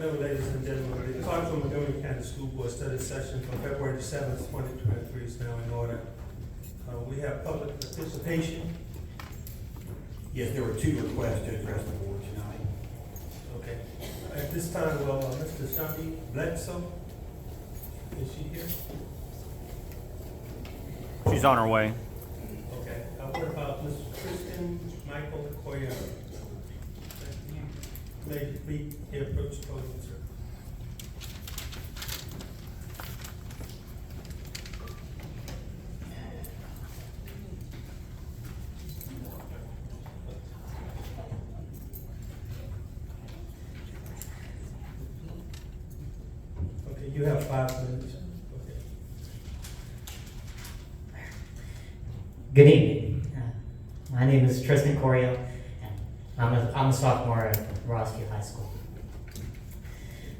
Afternoon, ladies and gentlemen. The call from Montgomery County School Board Study Session for February 7th, 2023 is now in order. We have public participation. Yes, there were two requests to address the board tonight. Okay. At this time, Mr. Shanti Bledsoe, is she here? She's on her way. Okay. What about Ms. Kristen Michael Coyer? You may be here, approach the podium, sir. Okay, you have 5 minutes. Okay. Good evening. My name is Tristan Corio, and I'm a sophomore at Rossview High School.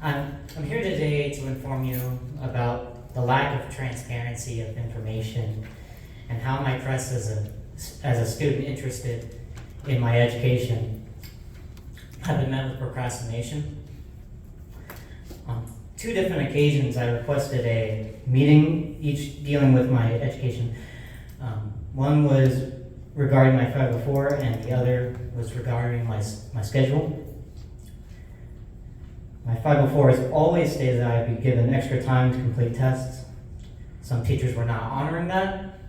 I'm here today to inform you about the lack of transparency of information and how my press as a student interested in my education have been met with procrastination. On 2 different occasions, I requested a meeting, each dealing with my education. One was regarding my 504, and the other was regarding my schedule. My 504 has always stated that I'd be given extra time to complete tests. Some teachers were not honoring that.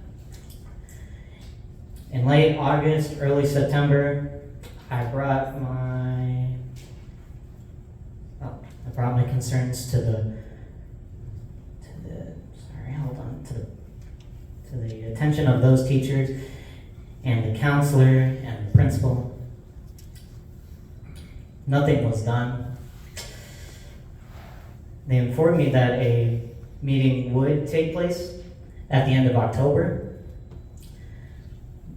In late August, early September, I brought my concerns to the attention of those teachers and the counselor and the principal. Nothing was done. They informed me that a meeting would take place at the end of October.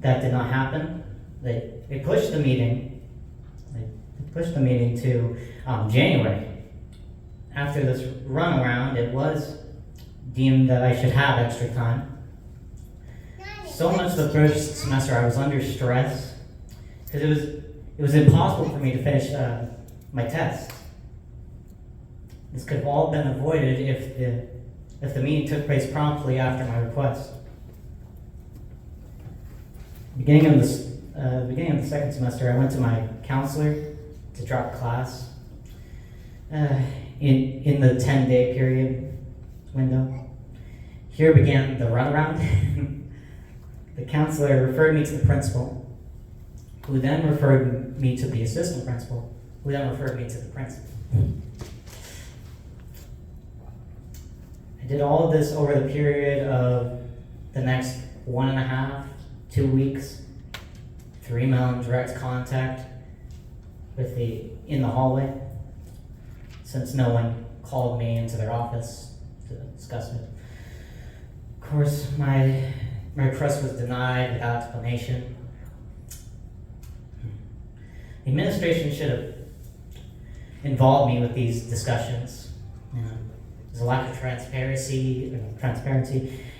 That did not happen. They pushed the meeting. They pushed the meeting to January. After this runaround, it was deemed that I should have extra time. So much the first semester I was under stress because it was impossible for me to finish my tests. This could have all been avoided if the meeting took place promptly after my request. Beginning of the second semester, I went to my counselor to drop class in the 10-day period window. Here began the runaround. The counselor referred me to the principal, who then referred me to the assistant principal, who then referred me to the principal. I did all of this over the period of the next 1.5, 2 weeks, through email and direct contact in the hallway, since no one called me into their office to discuss it. Of course, my request was denied without explanation. The administration should have involved me with these discussions. There's a lack of transparency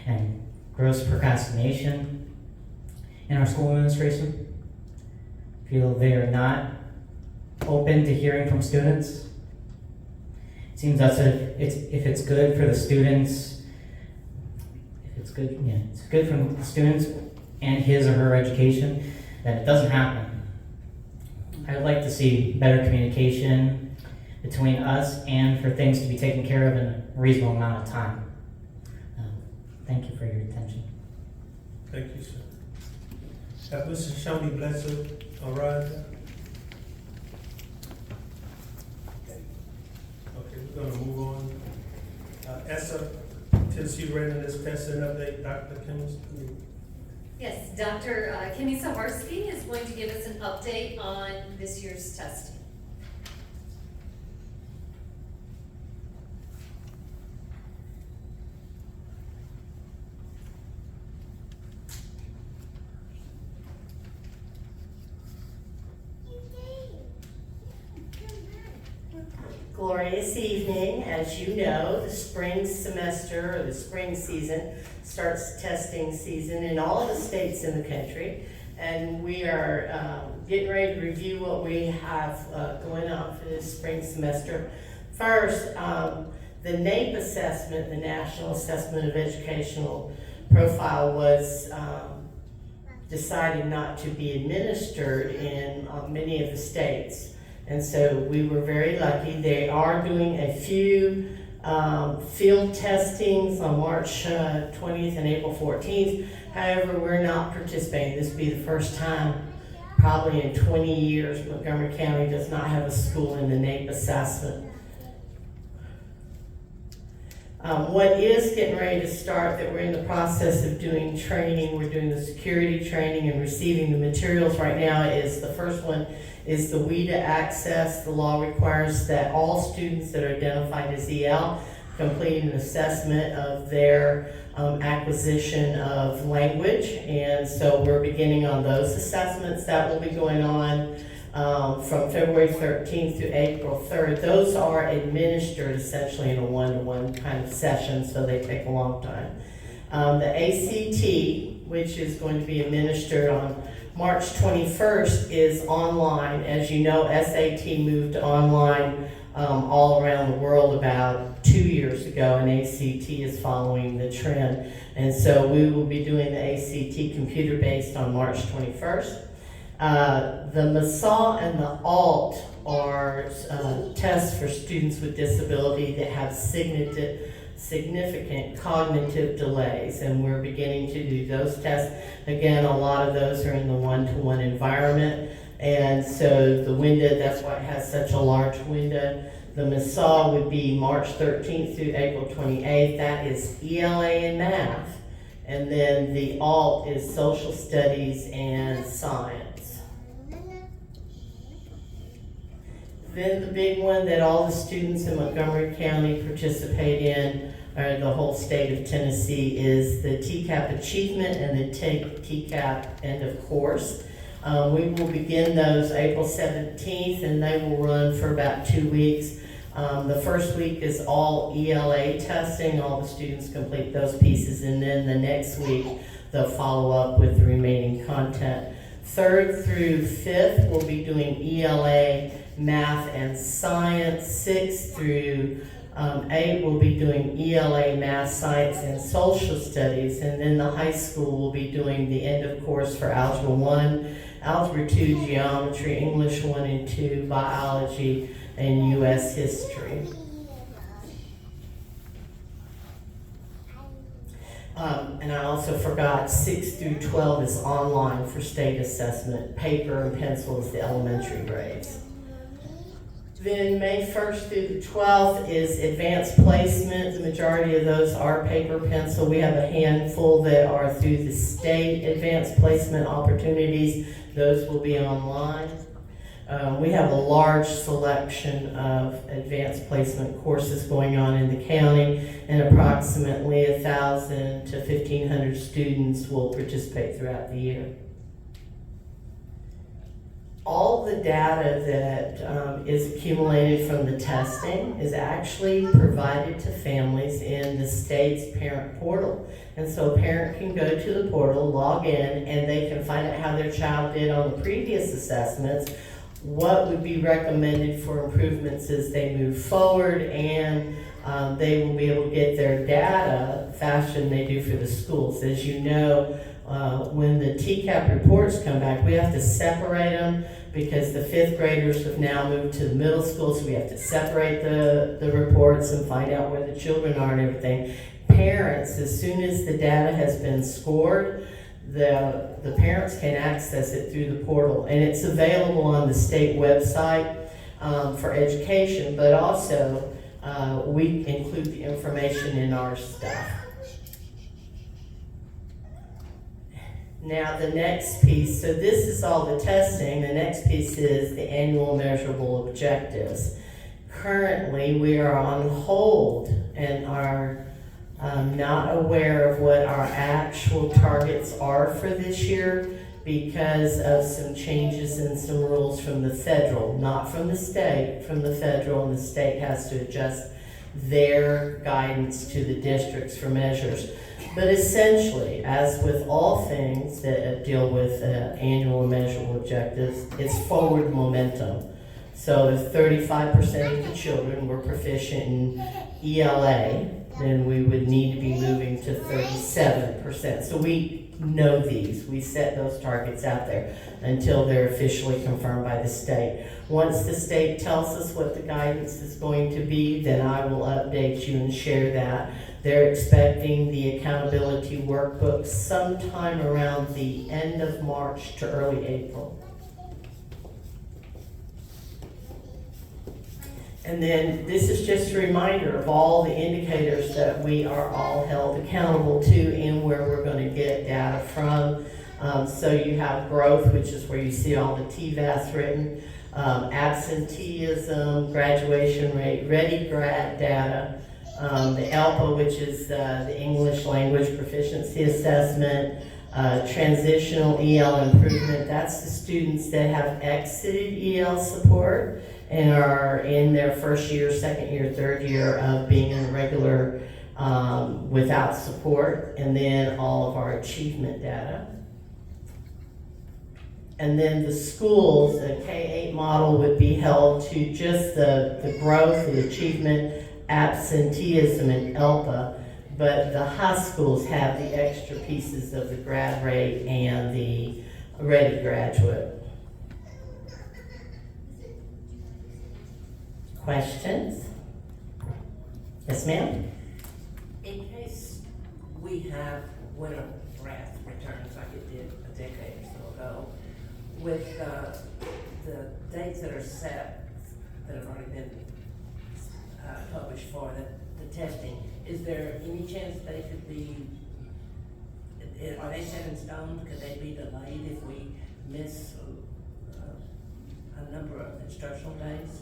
and gross procrastination in our school administration. Feel they are not open to hearing from students. It seems as if it's good for the students. It's good for the students and his or her education, that it doesn't happen. I would like to see better communication between us and for things to be taken care of in a reasonable amount of time. Thank you for your attention. Thank you, sir. Have Mr. Shanti Bledsoe arrived? Okay, we're gonna move on. ESSA, Tennessee Readiness Testing Update, Dr. Kimmons. Yes, Dr. Kimmy Saharsky is going to give us an update on this year's testing. Glorious evening. As you know, the spring semester or the spring season starts testing season in all of the states in the country, and we are getting ready to review what we have going on for this spring semester. First, the NAEP assessment, the National Assessment of Educational Profile, was decided not to be administered in many of the states. And so we were very lucky. They are doing a few field testings on March 20th and April 14th. However, we're not participating. This will be the first time probably in 20 years Montgomery County does not have a school in the NAEP assessment. What is getting ready to start, that we're in the process of doing training, we're doing the security training and receiving the materials right now, is the first one is the WIDA access. The law requires that all students that are identified as EL complete an assessment of their acquisition of language, and so we're beginning on those assessments. That will be going on from February 13th to April 3rd. Those are administered essentially in a one-to-one kind of session, so they take a long time. The ACT, which is going to be administered on March 21st, is online. As you know, SAT moved online all around the world about 2 years ago, and ACT is following the trend. And so we will be doing the ACT computer-based on March 21st. The MASA and the ALT are tests for students with disability that have significant cognitive delays, and we're beginning to do those tests. Again, a lot of those are in the one-to-one environment, and so the window, that's why it has such a large window. The MASA would be March 13th through April 28th. That is ELA and math, and then the ALT is social studies and science. Then the big one that all the students in Montgomery County participate in, or the whole state of Tennessee, is the TCAP Achievement and the TCAP End of Course. We will begin those April 17th, and they will run for about 2 weeks. The first week is all ELA testing. All the students complete those pieces, and then the next week they'll follow up with the remaining content. 3rd through 5th, we'll be doing ELA, math, and science. 6th through 8, we'll be doing ELA, math, science, and social studies. And then the high school will be doing the end of course for Algebra 1, Algebra 2, Geometry, English 1 and 2, Biology, and U.S. History. And I also forgot, 6 through 12 is online for state assessment. Paper and pencil is the elementary grades. Then May 1st through the 12th is advanced placement. The majority of those are paper, pencil. We have a handful that are through the state advanced placement opportunities. Those will be online. We have a large selection of advanced placement courses going on in the county, and approximately 1,000 to 1,500 students will participate throughout the year. All the data that is accumulated from the testing is actually provided to families in the state's parent portal. And so a parent can go to the portal, log in, and they can find out how their child did on the previous assessments, what would be recommended for improvements as they move forward, and they will be able to get their data faster than they do for the schools. As you know, when the TCAP reports come back, we have to separate them because the 5th graders have now moved to the middle school, so we have to separate the reports and find out where the children are and everything. Parents, as soon as the data has been scored, the parents can access it through the portal, and it's available on the state website for education, but also we include the information in our stuff. Now the next piece, so this is all the testing. The next piece is the annual measurable objectives. Currently, we are on hold and are not aware of what our actual targets are for this year because of some changes in some rules from the federal, not from the state, from the federal, and the state has to adjust their guidance to the districts for measures. But essentially, as with all things that deal with annual measurable objectives, it's forward momentum. So if 35% of the children were proficient in ELA, then we would need to be moving to 37%. So we know these, we set those targets out there until they're officially confirmed by the state. Once the state tells us what the guidance is going to be, then I will update you and share that. They're expecting the accountability workbook sometime around the end of March to early April. And then this is just a reminder of all the indicators that we are all held accountable to and where we're going to get data from. So you have growth, which is where you see all the TVAS written, absenteeism, graduation rate, ready grad data, the ELPA, which is the English Language Proficiency Assessment, transitional EL improvement. That's the students that have exited EL support and are in their first year, second year, third year of being in regular without support, and then all of our achievement data. And then the schools, the K-8 model would be held to just the growth, the achievement, absenteeism, and ELPA, but the high schools have the extra pieces of the grad rate and the ready graduate. Questions? Yes, ma'am? In case we have winter wrath returns like it did a decade or so ago, with the dates that are set, that have already been published for the testing, is there any chance they could be, are they set in stone? Could they be delayed if we miss a number of instructional days?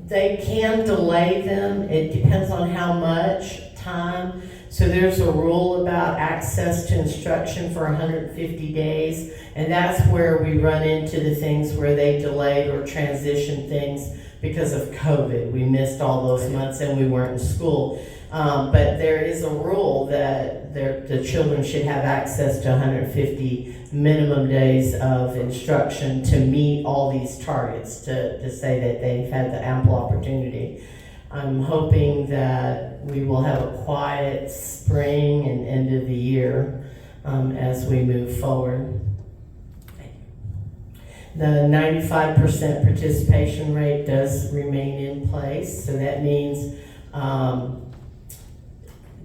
They can delay them. It depends on how much time. So there's a rule about access to instruction for 150 days, and that's where we run into the things where they delayed or transitioned things because of COVID. We missed all those months and we weren't in school. But there is a rule that the children should have access to 150 minimum days of instruction to meet all these targets, to say that they've had the ample opportunity. I'm hoping that we will have a quiet spring and end of the year as we move forward. The 95% participation rate does remain in place, so that means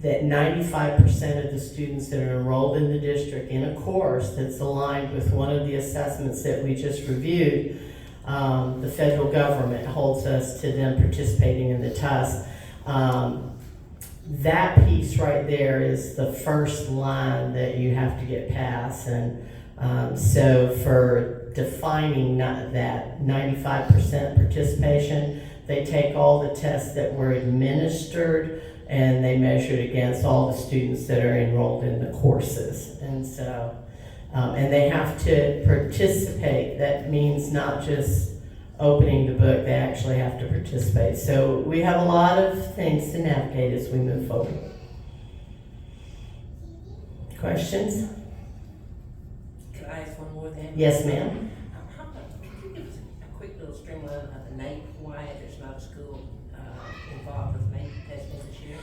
that 95% of the students that are enrolled in the district in a course that's aligned with one of the assessments that we just reviewed, the federal government holds us to them participating in the test. That piece right there is the first line that you have to get past, and so for defining that 95% participation, they take all the tests that were administered and they measure it against all the students that are enrolled in the courses. And so, and they have to participate. That means not just opening the book, they actually have to participate. So we have a lot of things to navigate as we move forward. Questions? Could I ask one more thing? Yes, ma'am. How about, could you give us a quick little streamline of the NAEP, why there's not a school involved with NAEP testing this year?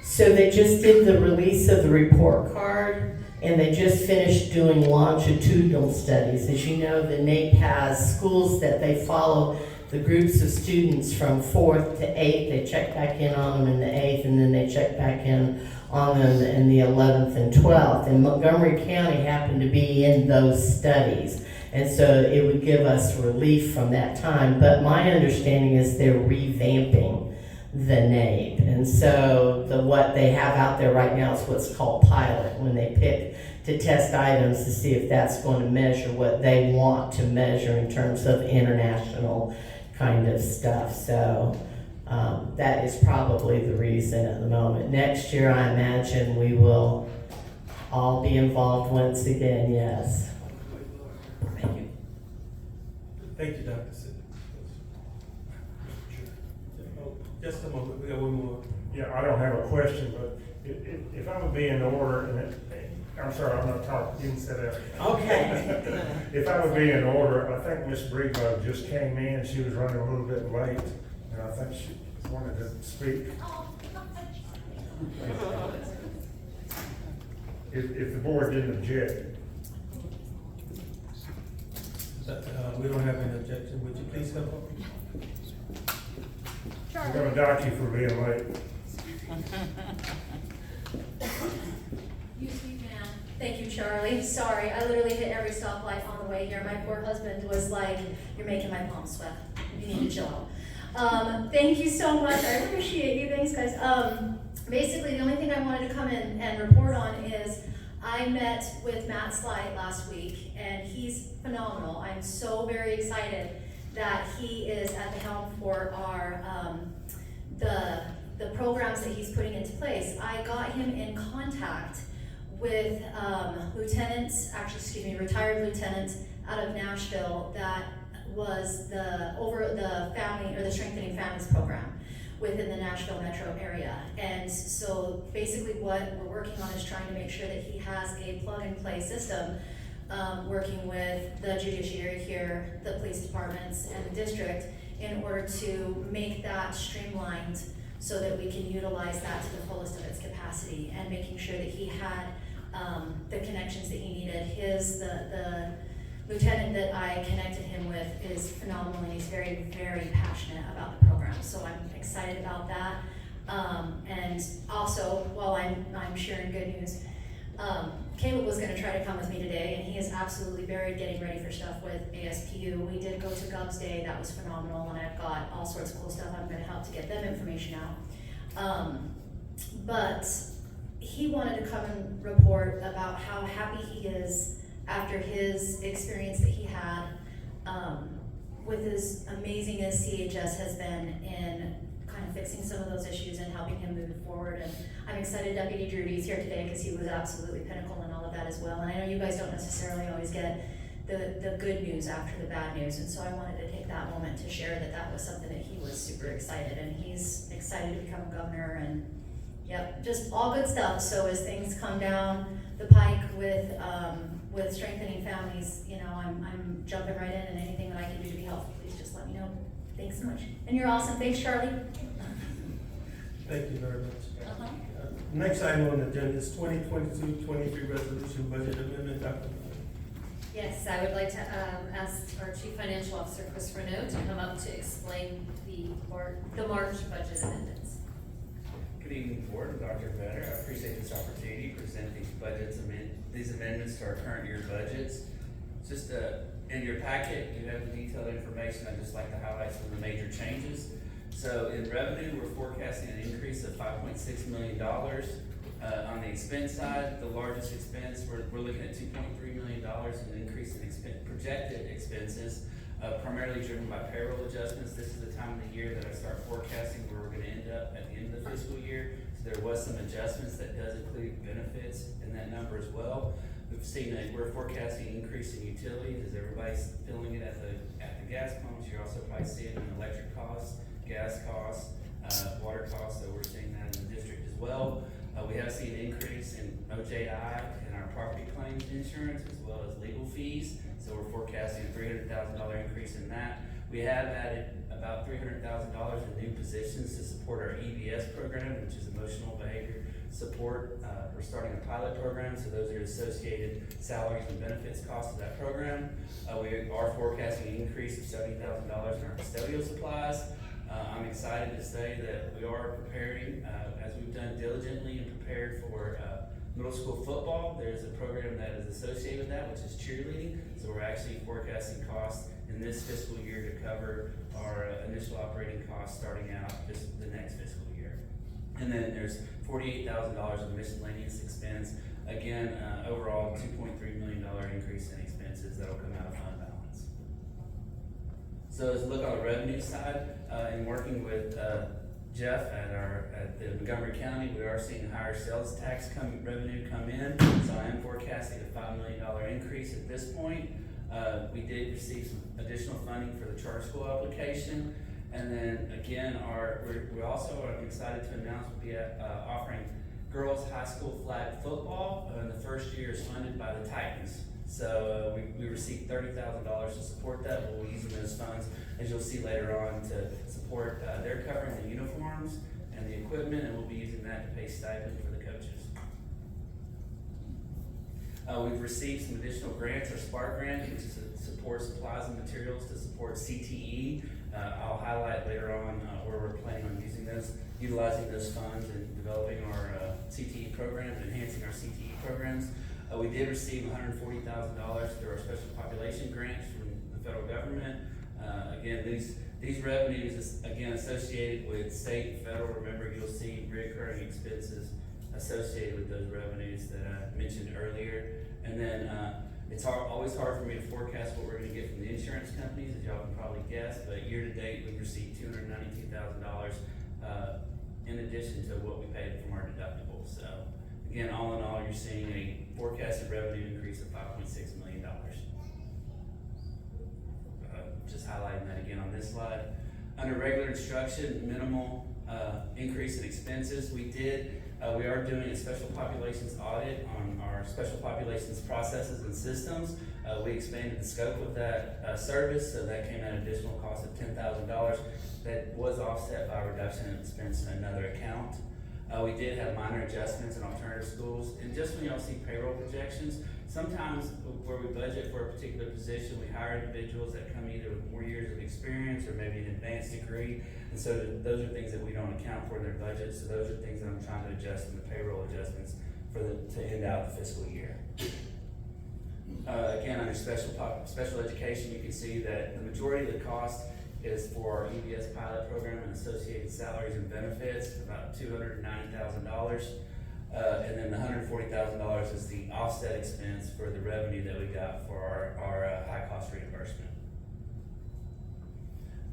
So they just did the release of the report card, and they just finished doing longitudinal studies. As you know, the NAEP has schools that they follow the groups of students from 4th to 8th. They check back in on them in the 8th, and then they check back in on them in the 11th and 12th. And Montgomery County happened to be in those studies. And so it would give us relief from that time. But my understanding is they're revamping the NAEP. And so what they have out there right now is what's called pilot, when they pick to test items to see if that's going to measure what they want to measure in terms of international kind of stuff. So that is probably the reason at the moment. Next year, I imagine we will all be involved once again, yes. Thank you. Thank you, Dr. Sid. Just a moment, we got one more. Yeah, I don't have a question, but if I would be in order, and I'm sorry, I'm not talking, you can sit down. Okay. If I would be in order, I think Ms. Brego just came in, she was running a little bit late, and I think she wanted to speak. If the board didn't object. We don't have any objection, would you please come up? We're gonna dock you for being late. You speak now. Thank you, Charlie. Sorry, I literally hit every stoplight on the way here. My poor husband was like, "You're making my palms sweat. You need to chill out." Thank you so much. I appreciate you. Thanks, guys. Basically, the only thing I wanted to come in and report on is I met with Matt Slight last week, and he's phenomenal. I'm so very excited that he is at the helm for our the programs that he's putting into place. I got him in contact with retired lieutenant out of Nashville that was over the family or the Strengthening Families program within the Nashville metro area. And so basically what we're working on is trying to make sure that he has a plug-and-play system, working with the judiciary here, the police departments, and the district in order to make that streamlined so that we can utilize that to the fullest of its capacity, and making sure that he had the connections that he needed. The lieutenant that I connected him with is phenomenal, and he's very, very passionate about the program. So I'm excited about that. And also, while I'm sharing good news, Caleb was gonna try to come with me today, and he is absolutely buried getting ready for stuff with ASPU. We did go to Gov's Day, that was phenomenal, and I've got all sorts of cool stuff I'm gonna help to get them information out. But he wanted to come and report about how happy he is after his experience that he had with as amazing as CHS has been in kind of fixing some of those issues and helping him move forward. And I'm excited Deputy Drudy's here today because he was absolutely pinnacle in all of that as well. And I know you guys don't necessarily always get the good news after the bad news, and so I wanted to take that moment to share that was something that he was super excited, and he's excited to become governor, and yep, just all good stuff. So as things come down the pike with strengthening families, you know, I'm jumping right in, and anything that I can do to be helpful, please just let me know. Thanks so much. And you're awesome. Thanks, Charlie. Thank you very much. Next item on the agenda is 2022-23 resolution budget amendment. Dr. Yes, I would like to ask our Chief Financial Officer, Chris Renaud, to come up to explain the March budget amendments. Good evening, Board. I'm Dr. Vetter. I appreciate this opportunity to present these amendments to our current year budgets. Just in your packet, you have the detailed information. I'd just like to highlight some of the major changes. So in revenue, we're forecasting an increase of $5.6 million. On the expense side, the largest expense, we're looking at $2.3 million in increase in projected expenses, primarily driven by payroll adjustments. This is the time of the year that I start forecasting where we're going to end up at the end of the fiscal year. So there was some adjustments that does include benefits in that number as well. We've seen that we're forecasting increase in utilities as everybody's feeling it at the gas pumps. You're also probably seeing it in electric costs, gas costs, water costs. So we're seeing that in the district as well. We have seen an increase in OJI and our property claims insurance as well as legal fees. So we're forecasting a $300,000 increase in that. We have added about $300,000 in new positions to support our EBS program, which is emotional behavior support. We're starting a pilot program, so those are associated salaries and benefits costs of that program. We are forecasting an increase of $70,000 in our custodial supplies. I'm excited to say that we are preparing, as we've done diligently and prepared for middle school football. There's a program that is associated with that, which is cheerleading. So we're actually forecasting costs in this fiscal year to cover our initial operating costs starting out the next fiscal year. And then there's $48,000 of miscellaneous expense. Again, overall $2.3 million increase in expenses that'll come out of fund balance. So as we look on the revenue side, in working with Jeff at the Montgomery County, we are seeing higher sales tax revenue come in. So I am forecasting a $5 million increase at this point. We did receive some additional funding for the charter school application. And then again, we also are excited to announce we'll be offering girls high school flag football, and the first year is funded by the Titans. So we received $30,000 to support that. We'll be using those funds, as you'll see later on, to support, they're covering the uniforms and the equipment, and we'll be using that to pay stipend for the coaches. We've received some additional grants, our Spark grant, which is to support supplies and materials to support CTE. I'll highlight later on where we're planning on utilizing those funds and developing our CTE program and enhancing our CTE programs. We did receive $140,000 through our special population grants from the federal government. Again, these revenues is again associated with state and federal. Remember, you'll see recurring expenses associated with those revenues that I mentioned earlier. And then it's always hard for me to forecast what we're going to get from the insurance companies, as y'all can probably guess. But year to date, we've received $292,000 in addition to what we paid from our deductibles. So again, all in all, you're seeing a forecasted revenue increase of $5.6 million. Just highlighting that again on this slide. Under regular instruction, minimal increase in expenses. We are doing a special populations audit on our special populations processes and systems. We expanded the scope of that service, so that came at an additional cost of $10,000. That was offset by a reduction in expense in another account. We did have minor adjustments in alternative schools, and just when y'all see payroll projections, sometimes where we budget for a particular position, we hire individuals that come either with more years of experience or maybe an advanced degree, and so those are things that we don't account for in their budget, so those are things that I'm trying to adjust in the payroll adjustments to end out the fiscal year. Again, under special education, you can see that the majority of the cost is for our EBS pilot program and associated salaries and benefits, about $290,000. And then the $140,000 is the offset expense for the revenue that we got for our high cost reimbursement.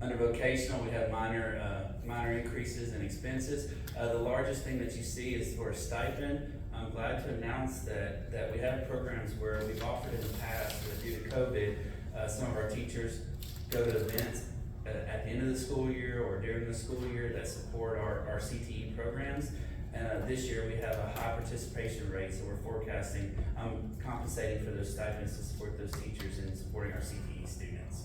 Under vocational, we have minor increases in expenses. The largest thing that you see is for a stipend. I'm glad to announce that we have programs where we've offered in the past, that due to COVID, some of our teachers go to events at the end of the school year or during the school year that support our CTE programs. And this year we have a high participation rate, so we're forecasting, compensating for those stipends to support those teachers in supporting our CTE students.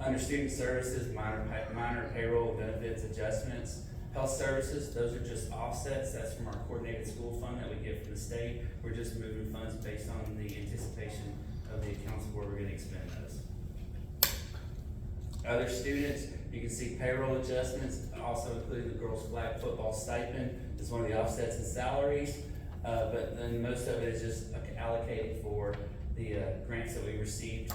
Under student services, minor payroll benefits adjustments. Health services, those are just offsets. That's from our coordinated school fund that we get from the state. We're just moving funds based on the anticipation of the accounts where we're going to expend those. Other students, you can see payroll adjustments, also including the girls' flag football stipend is one of the offsets in salaries. But then most of it is just allocated for the grants that we received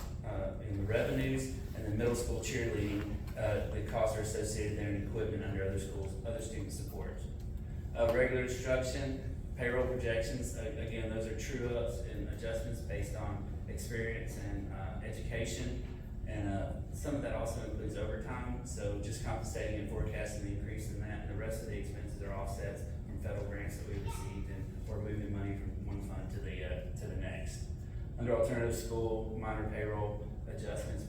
in the revenues, and then middle school cheerleading, the costs are associated there in equipment under other schools, other student support. Regular instruction, payroll projections, again, those are true ups and adjustments based on experience and education. And some of that also includes overtime, so just compensating and forecasting the increase in that, and the rest of the expenses are offsets from federal grants that we received, and we're moving money from one fund to the next. Under alternative school, minor payroll adjustments,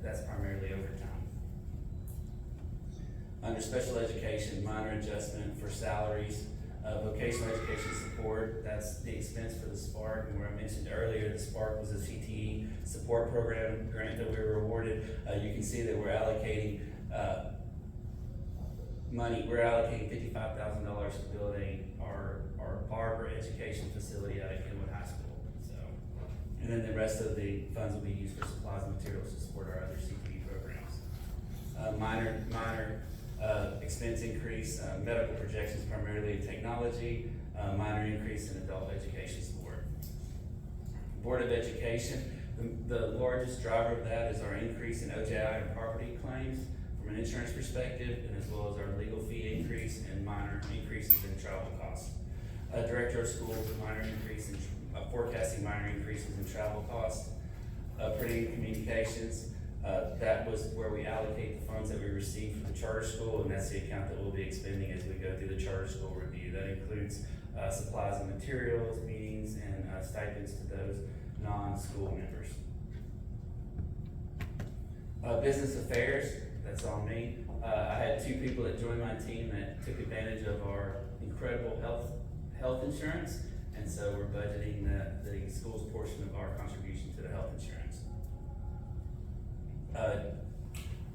that's primarily overtime. Under special education, minor adjustment for salaries. Vocational education support, that's the expense for the Spark, and where I mentioned earlier, the Spark was a CTE support program grant that we were awarded. You can see that we're allocating money, we're allocating $55,000 to build our barber education facility out at Kenwood High School. So, and then the rest of the funds will be used for supplies and materials to support our other CTE programs. Minor expense increase, medical projections primarily in technology, minor increase in adult education support. Board of Education, the largest driver of that is our increase in OJI and property claims from an insurance perspective, and as well as our legal fee increase and minor increases in travel costs. Director of Schools, minor increase in forecasting minor increases in travel costs. Printing and communications, that was where we allocate the funds that we received from the charter school, and that's the account that we'll be expending as we go through the charter school review. That includes supplies and materials, meetings, and stipends to those non-school members. Business affairs, that's on me. I had two people that joined my team that took advantage of our incredible health insurance, and so we're budgeting the school's portion of our contribution to the health insurance.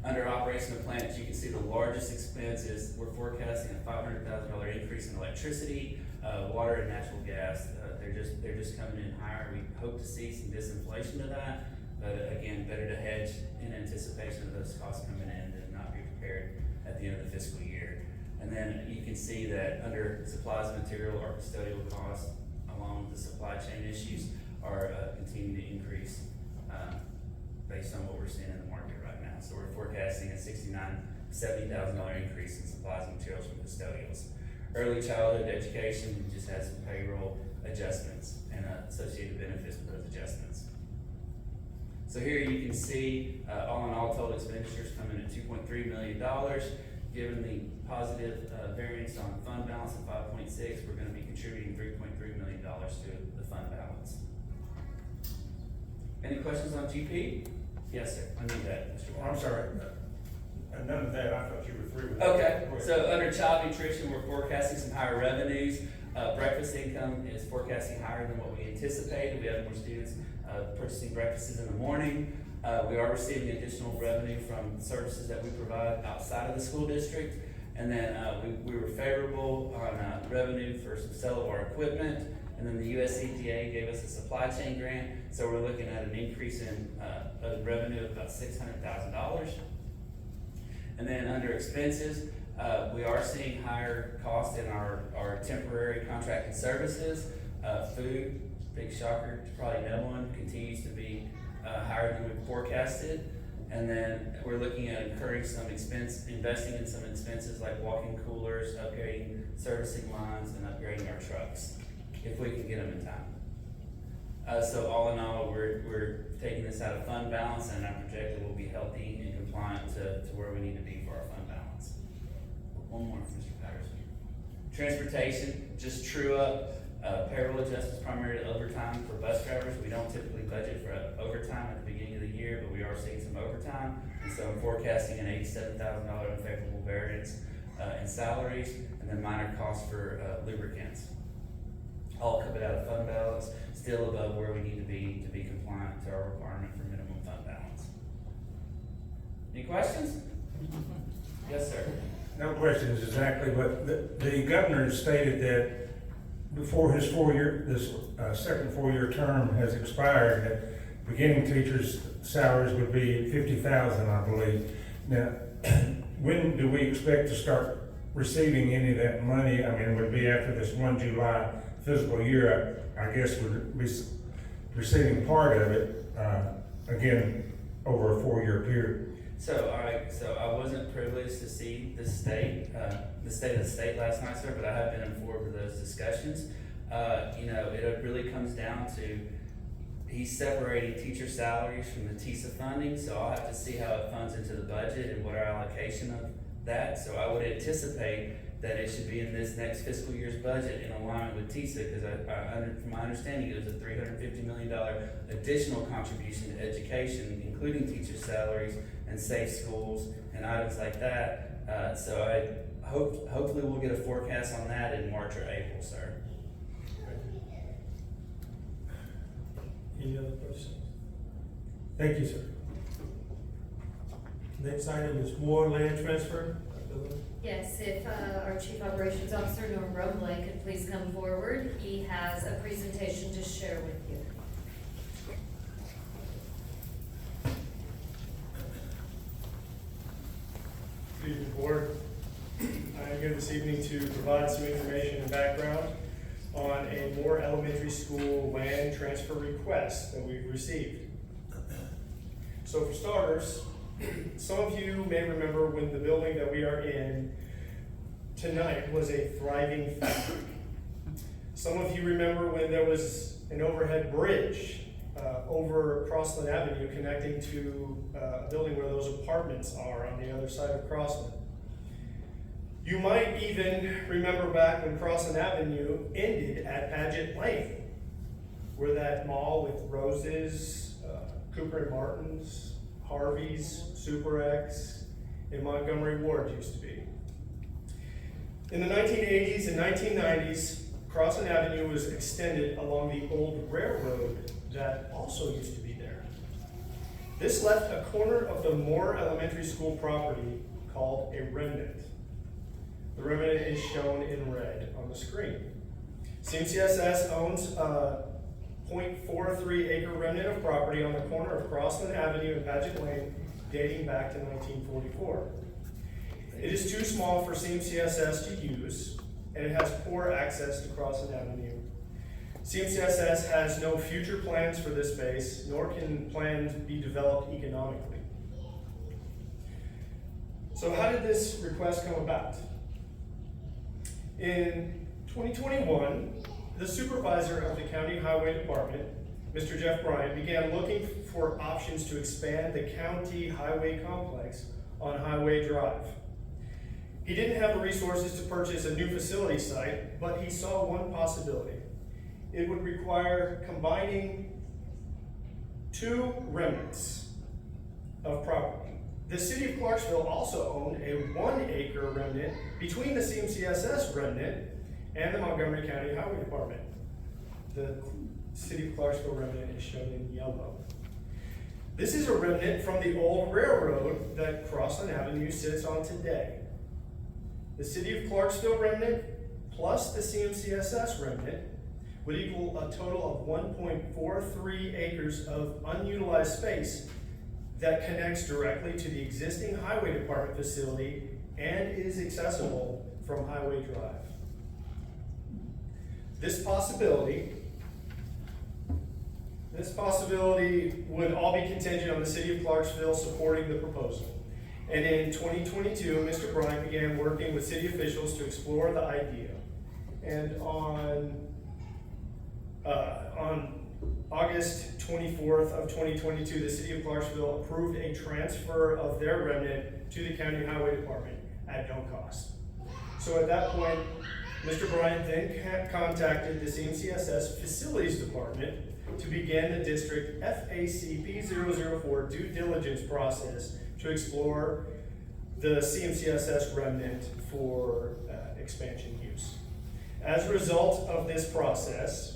Under operation of plants, you can see the largest expense is we're forecasting a $500,000 increase in electricity, water and natural gas. They're just coming in higher. We hope to see some disinflation of that, but again, better to hedge in anticipation of those costs coming in than not be prepared at the end of the fiscal year. And then you can see that under supplies and material, our custodial costs, along with the supply chain issues, are continuing to increase based on what we're seeing in the market right now. So we're forecasting a $70,000 increase in supplies and materials from custodials. Early childhood education, we just had some payroll adjustments and associated benefits with those adjustments. So here you can see, all in all, total expenditures come in at $2.3 million. Given the positive variance on fund balance of 5.6, we're gonna be contributing $3.3 million to the fund balance. Any questions on GP? Yes, sir. I need that, Mr. Oh, I'm sorry. None of that, I thought you were through with that. Okay, Go ahead. so under child nutrition, we're forecasting some higher revenues. Breakfast income is forecasting higher than what we anticipated. We have more students purchasing breakfasts in the morning. We are receiving additional revenue from services that we provide outside of the school district. And then we were favorable on revenue for some sale of our equipment. And then the USCGA gave us a supply chain grant. So we're looking at an increase in revenue of about $600,000. And then under expenses, we are seeing higher costs in our temporary contracted services. Food, big shocker to probably no one, continues to be higher than we forecasted. And then we're looking at incurring some expense, investing in some expenses like walk-in coolers, upgrading servicing lines, and upgrading our trucks, if we can get them in time. So all in all, we're taking this out of fund balance, and I project it will be healthy and compliant to where we need to be for our fund balance. One more, Mr. Patterson. Transportation, just true up, payroll adjustments, primarily overtime for bus drivers. We don't typically budget for overtime at the beginning of the year, but we are seeing some overtime. And so I'm forecasting an $87,000 unfavorable variance in salaries, and then minor costs for lubricants. All coming out of fund balance, still above where we need to be compliant to our requirement for minimum fund balance. Any questions? Yes, sir. No questions exactly, but the governor stated that before his second 4-year term has expired, that beginning teachers' salaries would be $50,000, I believe. Now, when do we expect to start receiving any of that money? I mean, it would be after this 1 July fiscal year, I guess we'd be receiving part of it, again, over a 4-year period. So, all right, so I wasn't privileged to see the state of the state last night, sir, but I have been informed of those discussions. It really comes down to, he's separating teacher salaries from the TISA funding, so I'll have to see how it funds into the budget and what our allocation of that. So I would anticipate that it should be in this next fiscal year's budget in alignment with TISA, because from my understanding, it was a $350 million additional contribution to education, including teacher salaries and safe schools and items like that. So hopefully we'll get a forecast on that in March or April, sir. Any other questions? Thank you, sir. Next item is more land transfer. Yes, if our Chief Operations Officer, Norm Brumley, could please come forward. He has a presentation to share with you. Good evening, Board. I'm here this evening to provide some information and background on a Moore Elementary School land transfer request that we've received. So for starters, some of you may remember when the building that we are in tonight was a thriving factory. Some of you remember when there was an overhead bridge over Crossland Avenue connecting to a building where those apartments are on the other side of Crossland. You might even remember back when Crossland Avenue ended at Paget Lane, where that mall with Rose's, Cooper and Martin's, Harvey's, Super X, and Montgomery Ward used to be. In the 1980s and 1990s, Crosland Avenue was extended along the old railroad that also used to be there. This left a corner of the Moore Elementary School property called a remnant. The remnant is shown in red on the screen. CMCSS owns a .43 acre remnant of property on the corner of Crosland Avenue and Paget Lane dating back to 1944. It is too small for CMCSS to use, and it has poor access to Crosland Avenue. CMCSS has no future plans for this space, nor can plans be developed economically. So how did this request come about? In 2021, the supervisor of the County Highway Department, Mr. Jeff Bryant, began looking for options to expand the county highway complex on Highway Drive. He didn't have the resources to purchase a new facility site, but he saw one possibility. It would require combining two remnants of property. The city of Clarksville also owned a 1 acre remnant between the CMCSS remnant and the Montgomery County Highway Department. The city of Clarksville remnant is shown in yellow. This is a remnant from the old railroad that Crosland Avenue sits on today. The city of Clarksville remnant plus the CMCSS remnant would equal a total of 1.43 acres of unutilized space that connects directly to the existing highway department facility and is accessible from Highway Drive. This possibility would all be contingent on the city of Clarksville supporting the proposal. And in 2022, Mr. Bryant began working with city officials to explore the idea. And on August 24th of 2022, the city of Clarksville approved a transfer of their remnant to the county highway department at no cost. So at that point, Mr. Bryant then contacted the CMCSS facilities department to begin the district FACP 004 due diligence process to explore the CMCSS remnant for expansion use. As a result of this process,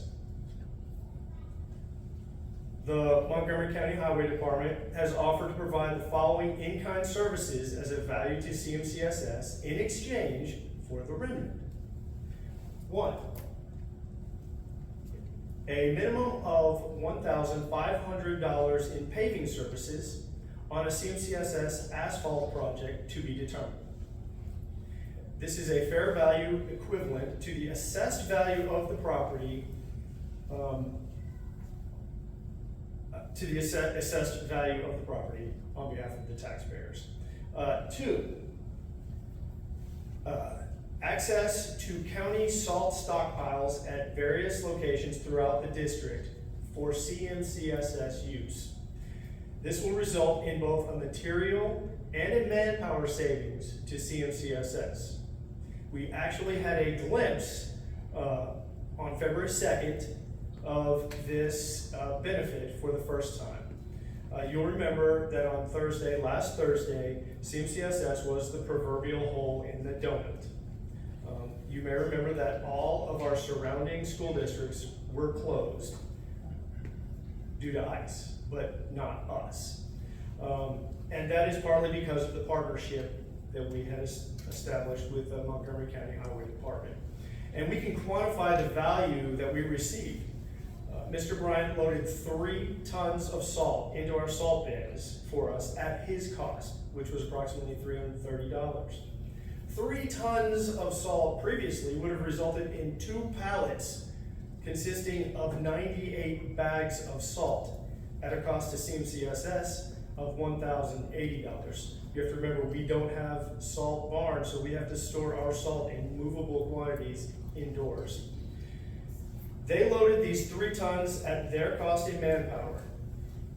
the Montgomery County Highway Department has offered to provide the following in-kind services as a value to CMCSS in exchange for the remnant. 1, a minimum of $1,500 in paving services on a CMCSS asphalt project to be determined. This is a fair value equivalent to the assessed value of the property, assessed value of the property on behalf of the taxpayers. 2, access to county salt stockpiles at various locations throughout the district for CMCSS use. This will result in both a material and a manpower savings to CMCSS. We actually had a glimpse on February 2nd of this benefit for the first time. You'll remember that on last Thursday, CMCSS was the proverbial hole in the donut. You may remember that all of our surrounding school districts were closed due to ice, but not us. And that is partly because of the partnership that we had established with the Montgomery County Highway Department. And we can quantify the value that we received. Mr. Bryant loaded 3 tons of salt into our salt bins for us at his cost, which was approximately $330. 3 tons of salt previously would have resulted in 2 pallets consisting of 98 bags of salt at a cost to CMCSS of $1,080. You have to remember, we don't have salt barns, so we have to store our salt in movable quantities indoors. They loaded these 3 tons at their cost in manpower.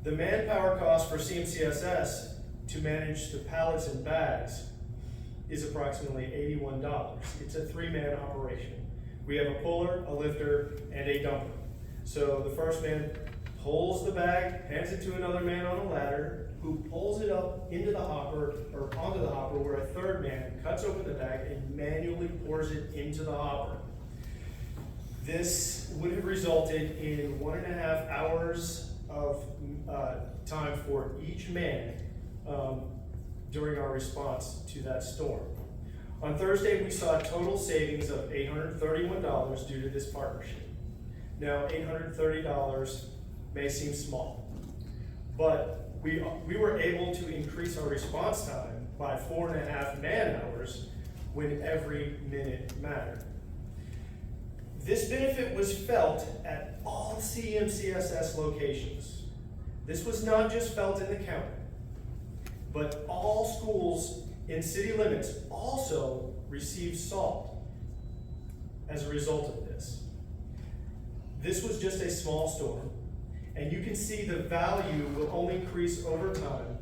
The manpower cost for CMCSS to manage the pallets and bags is approximately $81. It's a 3-man operation. We have a puller, a lifter, and a dumper. So the first man pulls the bag, hands it to another man on a ladder, who pulls it up into the hopper, or onto the hopper, where a third man cuts open the bag and manually pours it into the hopper. This would have resulted in 1.5 hours of time for each man during our response to that storm. On Thursday, we saw a total savings of $831 due to this partnership. Now, $830 may seem small, but we were able to increase our response time by 4.5 man hours when every minute mattered. This benefit was felt at all CMCSS locations. This was not just felt in the county, but all schools in city limits also received SALT as a result of this. This was just a small storm, and you can see the value will only increase over time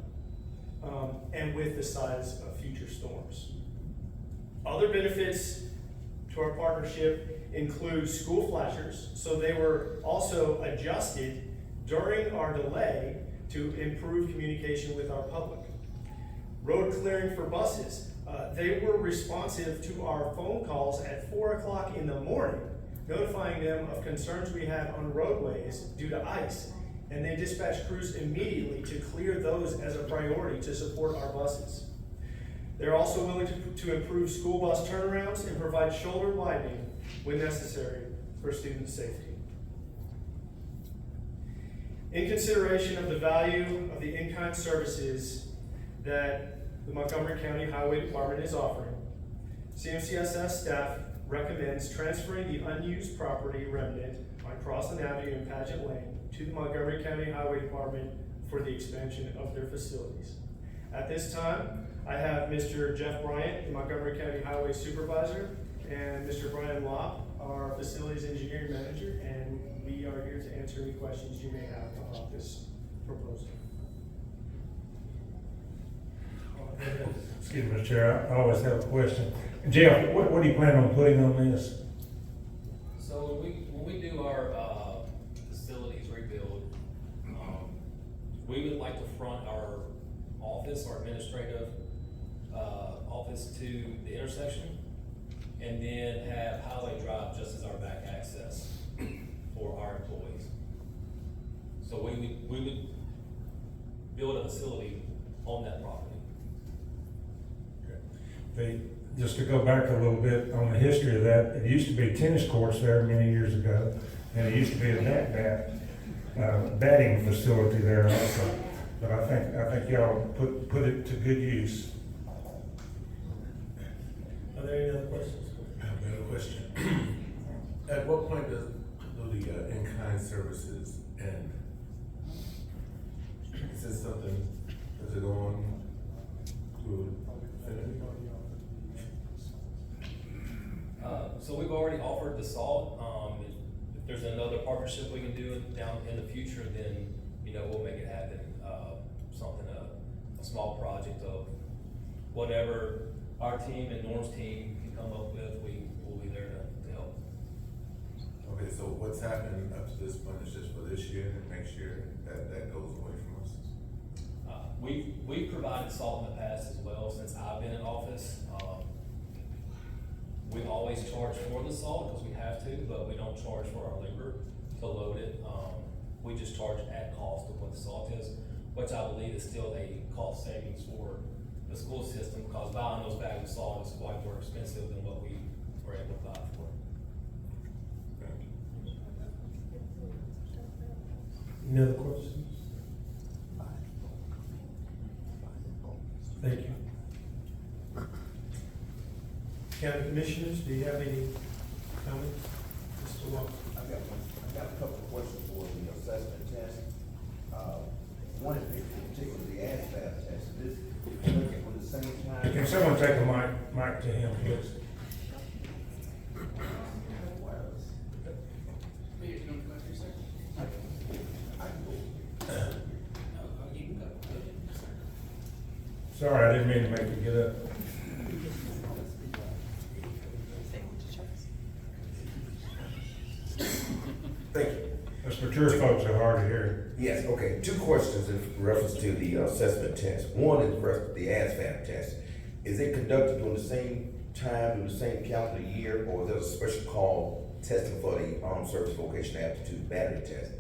and with the size of future storms. Other benefits to our partnership include school flashers, so they were also adjusted during our delay to improve communication with our public. Road clearing for buses, they were responsive to our phone calls at 4 o'clock in the morning, notifying them of concerns we had on roadways due to ice, and they dispatched crews immediately to clear those as a priority to support our buses. They're also willing to improve school bus turnarounds and provide shoulder widening when necessary for student safety. In consideration of the value of the in-kind services that the Montgomery County Highway Department is offering, CMCSS staff recommends transferring the unused property remnant on Crossland Avenue and Pageant Lane to the Montgomery County Highway Department for the expansion of their facilities. At this time, I have Mr. Jeff Bryant, the Montgomery County Highway Supervisor, and Mr. Brian Lopp, our Facilities Engineering Manager, and we are here to answer any questions you may have about this proposal. Excuse me, Mr. Chair, I always have a question. Jeff, what do you plan on putting on this? So when we do our facilities rebuild, we would like to front our office, our administrative office to the intersection, and then have Highway Drive just as our back access for our employees. So we would build a facility on that property. Just to go back a little bit on the history of that, it used to be tennis courts there many years ago, and it used to be a batting facility there also. But I think y'all put it to good use. Are there any other questions? I have another question. At what point do the in-kind services end? Is this something, does it go on to infinity? So we've already offered the SALT. If there's another partnership we can do down in the future, then, we'll make it happen. Something, a small project of whatever our team and Norm's team can come up with, we will be there to help. Okay, so what's happened up to this point is just for this year and next year, that goes away from us? We've provided SALT in the past as well, since I've been in office. We always charge for the SALT because we have to, but we don't charge for our labor to load it. We just charge at cost of what the SALT is, which I believe is still a cost savings for the school system, because buying those bags of salt is quite more expensive than what we were able to buy for. Any other questions? Thank you. County Commissioners, do you have any comments? Mr. Walker? I've got a couple of questions for the assessment test. One is particularly the ASVAB test. This looking for the same time. Can someone take a mic to him, please? Sorry, I didn't mean to make you get up. Thank you. Us mature folks are hard to hear. Yes, okay, 2 questions in reference to the assessment test. One is the ASVAB test. Is it conducted during the same time, during the same calendar year, or is there a special call testing for the Armed Service Vocational Aptitude Battery Test.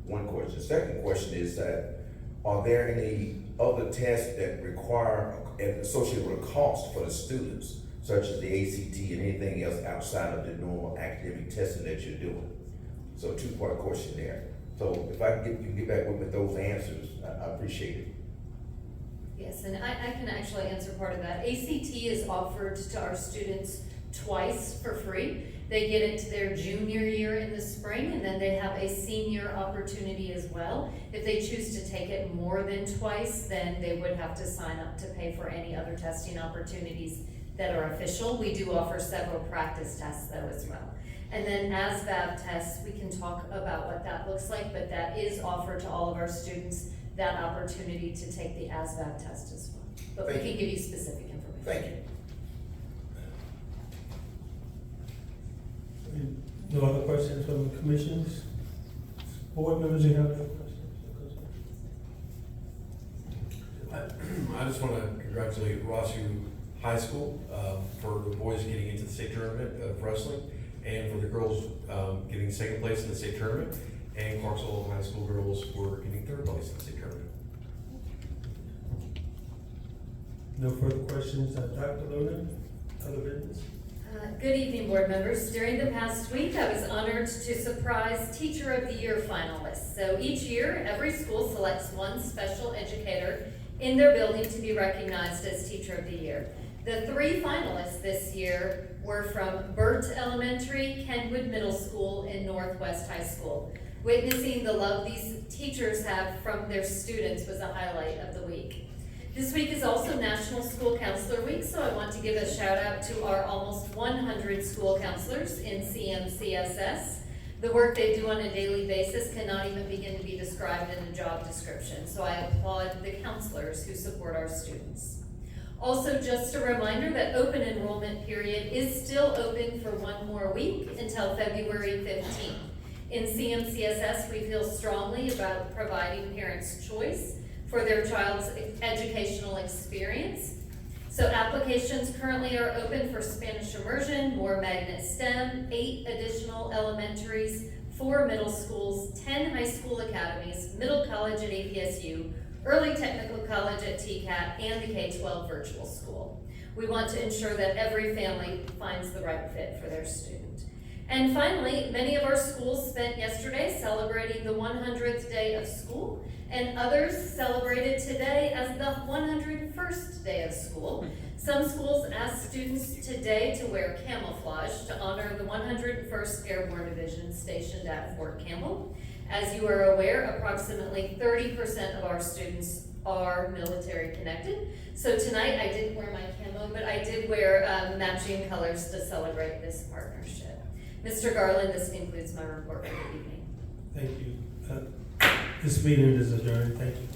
One question. Second question is that, are there any other tests that require and associated with a cost for the students, such as the ACT and anything else outside of the normal academic testing that you're doing? So two-part question there. So if you can get back with those answers, I appreciate it. Yes, and I can actually answer part of that. ACT is offered to our students twice for free. They get it their junior year in the spring, and then they have a senior opportunity as well. If they choose to take it more than twice, then they would have to sign up to pay for any other testing opportunities that are official. We do offer several practice tests though as well. And then ASVAB tests, we can talk about what that looks like, but that is offered to all of our students, that opportunity to take the ASVAB test as well. But we can give you specific information. Thank you. No other questions from the commissions? Board members, you have no questions? I just want to congratulate Rossview High School for the boys getting into the state tournament of wrestling, and for the girls getting second place in the state tournament, and Clarksville High School girls were getting third place in the state tournament. No further questions. Dr. Luna, other business? Good evening, board members. During the past week, I was honored to surprise Teacher of the Year finalists. So each year, every school selects one special educator in their building to be recognized as Teacher of the Year. The 3 finalists this year were from Burt Elementary, Kenwood Middle School, and Northwest High School. Witnessing the love these teachers have from their students was a highlight of the week. This week is also National School Counselor Week, so I want to give a shout out to our almost 100 school counselors in CMCSS. The work they do on a daily basis cannot even begin to be described in a job description, so I applaud the counselors who support our students. Also, just a reminder that open enrollment period is still open for 1 more week until February 15th. In CMCSS, we feel strongly about providing parents choice for their child's educational experience. So applications currently are open for Spanish immersion, more magnet STEM, 8 additional elementaries, 4 middle schools, 10 high school academies, middle college at APSU, early technical college at TCAT, and the K-12 virtual school. We want to ensure that every family finds the right fit for their student. And finally, many of our schools spent yesterday celebrating the 100th day of school, and others celebrated today as the 101st day of school. Some schools asked students today to wear camouflage to honor the 101st Airborne Division stationed at Fort Campbell. As you are aware, approximately 30% of our students are military connected. So tonight I didn't wear my camo, but I did wear matching colors to celebrate this partnership. Mr. Garland, this concludes my report for the evening. Thank you. This meeting is adjourned. Thank you.